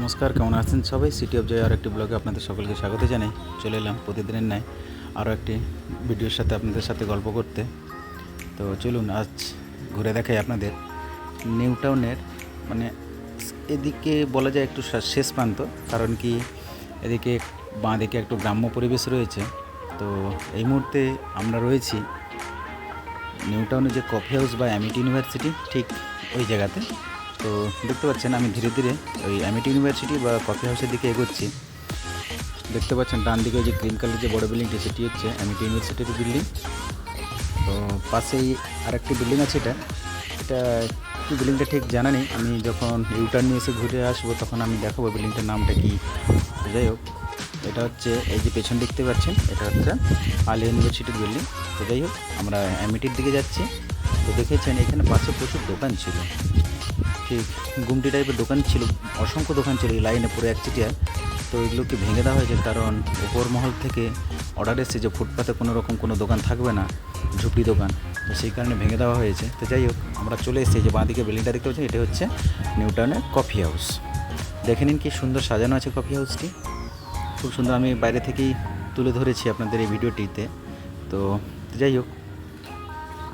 নমস্কার, কেমন আছেন সবাই? সিটি অফ জয় আর একটি ব্লগে আপনাদের সকলকে স্বাগত জানাই। চলে এলাম প্রতিদিনের ন্যায় আরও একটি ভিডিওর সাথে আপনাদের সাথে গল্প করতে। তো চলুন আজ ঘুরে দেখাই আপনাদের নিউ টাউনের, মানে এদিকে বলা যায় একটু শেষ প্রান্ত, কারণ কি এদিকে বাঁ দিকে একটু গ্রাম্য পরিবেশ রয়েছে। তো এই মুহূর্তে আমরা রয়েছি নিউ টাউনে যে কফি হাউস বা অ্যামিটি ইউনিভার্সিটি, ঠিক ওই জায়গাতে। তো দেখতে পাচ্ছেন আমি ধীরে ধীরে ওই অ্যামিটি ইউনিভার্সিটি বা কফি হাউসের দিকে এগোচ্ছি। দেখতে পাচ্ছেন ডান দিকে যে গ্রিন কালার যে বড় বিল্ডিংটি, সেটি হচ্ছে অ্যামিটি ইউনিভার্সিটির বিল্ডিং। তো পাশেই আরেকটি বিল্ডিং আছে, এটা কি বিল্ডিংটা ঠিক জানা নেই। আমি যখন ইউটার্ন নিয়ে এসে ঘুরে আসবো তখন আমি দেখাবো বিল্ডিংটার নামটা কি। যাই হোক, এটা হচ্ছে এই যে পেছন দেখতে পাচ্ছেন, এটা হচ্ছে আলিয়া ইউনিভার্সিটির বিল্ডিং। তো যাই হোক, আমরা অ্যামিটির দিকে যাচ্ছি। তো দেখেছেন এখানে পাশে প্রচুর দোকান ছিল, ঠিক গুমটি টাইপের দোকান ছিল, অসংখ্য দোকান ছিল এই লাইনে পুরো একচিটিয়া। তো এগুলোকে ভেঙে দেওয়া হয়েছে, কারণ উপর মহল থেকে অর্ডার এসেছে যে ফুটপাতে কোনো রকম কোনো দোকান থাকবে না, ঝুপড়ি দোকান। তো সেই কারণে ভেঙে দেওয়া হয়েছে। তো যাই হোক, আমরা চলে এসেছি। যে বাঁদিকে বিল্ডিংটা দেখতে পাচ্ছি, এটা হচ্ছে নিউ টাউনের কফি হাউস। দেখে নিন কি সুন্দর সাজানো আছে কফি হাউসটি, খুব সুন্দর। আমি বাইরে থেকেই তুলে ধরেছি আপনাদের এই ভিডিওটিতে। তো যাই হোক,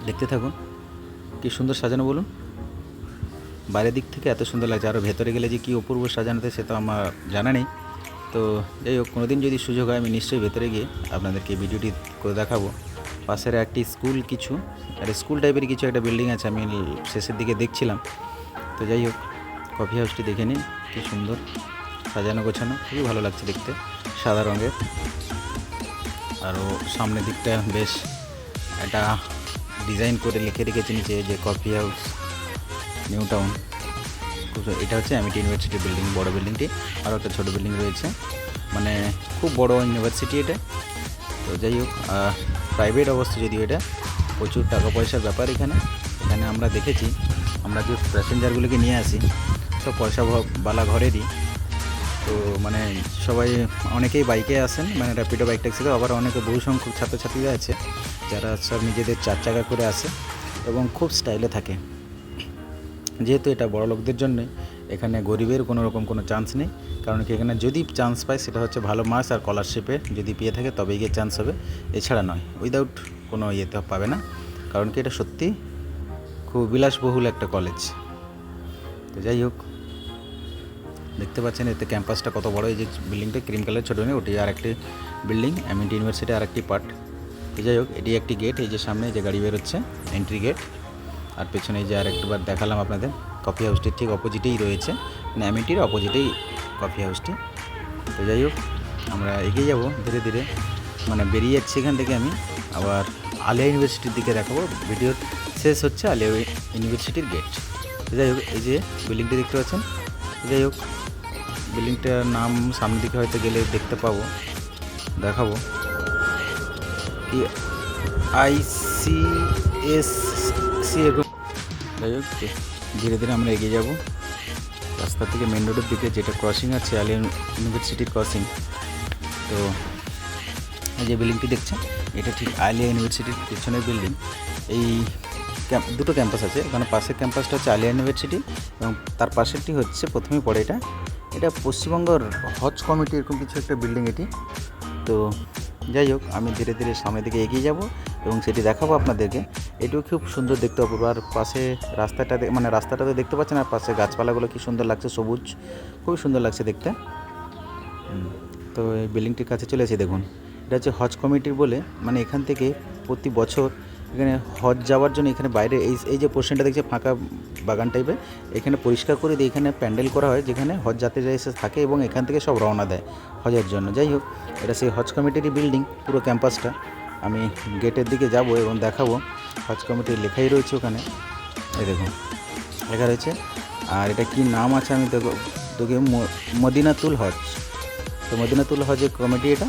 দেখতে থাকুন কি সুন্দর সাজানো, বলুন। বাইরের দিক থেকে এত সুন্দর লাগছে, আরও ভেতরে গেলে যে কী অপূর্ব সাজানোতে সে তো আমার জানা নেই। তো যাই হোক, কোনো দিন যদি সুযোগ হয় আমি নিশ্চয়ই ভেতরে গিয়ে আপনাদেরকে ভিডিওটি করে দেখাবো। পাশের একটি স্কুল, কিছু একটা স্কুল টাইপের কিছু একটা বিল্ডিং আছে, আমি শেষের দিকে দেখছিলাম। তো যাই হোক, কফি হাউসটি দেখে নিন কী সুন্দর সাজানো গোছানো, খুবই ভালো লাগছে দেখতে, সাদা রঙের। আরও সামনের দিকটা বেশ একটা ডিজাইন করে লিখে রেখেছে নিচে যে কফি হাউস নিউ টাউন। এটা হচ্ছে অ্যামিটি ইউনিভার্সিটি বিল্ডিং, বড় বিল্ডিংটি। আরও একটা ছোটো বিল্ডিং রয়েছে, মানে খুব বড় ইউনিভার্সিটি এটা। তো যাই হোক, প্রাইভেট অবস্থা যদিও এটা, প্রচুর টাকা পয়সার ব্যাপার এখানে। এখানে আমরা দেখেছি, আমরা যে প্যাসেঞ্জারগুলোকে নিয়ে আসি সব পয়সা বালা ঘরেরই। তো মানে সবাই, অনেকেই বাইকে আসেন, মানে র্যাপিডো বাইক ট্যাক্সিতে। আবার অনেকে বহু সংখ্যক ছাত্রছাত্রীরা আছে যারা সব নিজেদের 4 চাকা করে আসে এবং খুব স্টাইলে থাকে। যেহেতু এটা বড় লোকদের জন্য, এখানে গরিবের কোনো রকম কোনো চান্স নেই। কারণ কি এখানে যদি চান্স পায় সেটা হচ্ছে ভালো মার্কস আর স্কলারশিপে যদি পেয়ে থাকে তবেই গিয়ে চান্স হবে, এছাড়া নয়, উইদাউট কোনো ইয়েতে পাবে না। কারণ কি এটা সত্যি খুব বিলাসবহুল একটা কলেজ। তো যাই হোক, দেখতে পাচ্ছেন এতে ক্যাম্পাসটা কত বড়। এই যে বিল্ডিংটা ক্রিম কালার ছোটো নেই, ওটি আর একটি বিল্ডিং, অ্যামিটি ইউনিভার্সিটি আর একটি পার্ট। তো যাই হোক, এটি একটি গেট, এই যে সামনে যে গাড়ি বেরোচ্ছে এন্ট্রি গেট। আর পেছনে যে আর একবার দেখালাম আপনাদের কফি হাউসটির ঠিক অপোজিটেই রয়েছে, মানে অ্যামিটির অপোজিটেই কফি হাউসটি। তো যাই হোক, আমরা এগিয়ে যাব ধীরে ধীরে, মানে বেরিয়ে যাচ্ছি এখান থেকে। আমি আবার আলিয়া ইউনিভার্সিটির দিকে দেখাবো। ভিডিওর শেষ হচ্ছে আলিয়া ইউনিভার্সিটির গেট। তো যাই হোক, এই যে বিল্ডিংটি দেখতে পাচ্ছেন, যাই হোক বিল্ডিংটার নাম সামনের দিকে হয়তো গেলে দেখতে পাবো, দেখাবো কি ICSC এরকম। যাই হোক, ধীরে ধীরে আমরা এগিয়ে যাব রাস্তা থেকে মেন রোডের দিকে, যেটা ক্রসিং আছে আলিয়া ইউনিভার্সিটির ক্রসিং। তো এই যে বিল্ডিংটি দেখছেন, এটা ঠিক আলিয়া ইউনিভার্সিটির পেছনের বিল্ডিং। এই দুটো ক্যাম্পাস আছে, ওখানে পাশের ক্যাম্পাসটা হচ্ছে আলিয়া ইউনিভার্সিটি এবং তার পাশেরটি হচ্ছে প্রথমেই পড়ে এটা পশ্চিমবঙ্গের হজ কমিটি এরকম কিছু একটা বিল্ডিং এটি। তো যাই হোক, আমি ধীরে ধীরে সামনের দিকে এগিয়ে যাব এবং সেটি দেখাবো আপনাদেরকে। এটিও খুব সুন্দর দেখতে অপূর্ব। আর পাশে রাস্তাটা, মানে রাস্তাটা তো দেখতে পাচ্ছেন, আর পাশে গাছপালাগুলো কি সুন্দর লাগছে, সবুজ, খুবই সুন্দর লাগছে দেখতে। তো এই বিল্ডিংটির কাছে চলে এসে দেখুন, এটা হচ্ছে হজ কমিটির বলে, মানে এখান থেকে প্রতি বছর এখানে হজ যাওয়ার জন্য এখানে বাইরে এই যে পোর্শনটা দেখছে ফাঁকা বাগান টাইপের, এখানে পরিষ্কার করে দিয়ে এখানে প্যান্ডেল করা হয়, যেখানে হজ যাত্রীরা এসে থাকে এবং এখান থেকে সব রওনা দেয় হজের জন্য। যাই হোক, এটা সেই হজ কমিটিরই বিল্ডিং, পুরো ক্যাম্পাসটা। আমি গেটের দিকে যাব এবং দেখাবো। হজ কমিটির লেখাই রয়েছে ওখানে, এই দেখুন লেখা রয়েছে। আর এটা কি নাম আছে আমি তোকে মদিনাতুল হজ। তো মদিনাতুল হজের কমিটি এটা,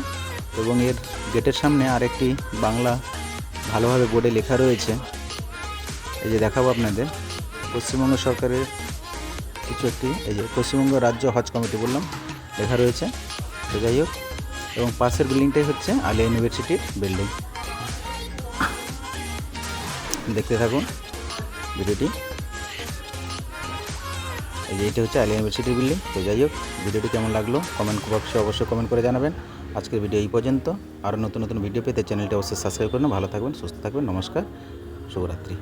এবং এর গেটের সামনে আরেকটি বাংলা ভালোভাবে বোর্ডে লেখা রয়েছে, এই যে দেখাবো আপনাদের, পশ্চিমবঙ্গ সরকারের কিছু একটি, এই যে পশ্চিমবঙ্গ রাজ্য হজ কমিটি বললাম লেখা রয়েছে। তো যাই হোক, এবং পাশের বিল্ডিংটাই হচ্ছে আলিয়া ইউনিভার্সিটির বিল্ডিং। দেখতে থাকুন ভিডিওটি। এই এই যে এটা হচ্ছে আলিয়া ইউনিভার্সিটির বিল্ডিং। তো যাই হোক, ভিডিওটি কেমন লাগলো কমেন্ট বক্সে অবশ্যই কমেন্ট করে জানাবেন। আজকের ভিডিও এই পর্যন্ত। আরও নতুন নতুন ভিডিও পেতে চ্যানেলটি অবশ্যই সাবস্ক্রাইব করুন। ভালো থাকবেন, সুস্থ থাকবেন। নমস্কার, শুভরাত্রি।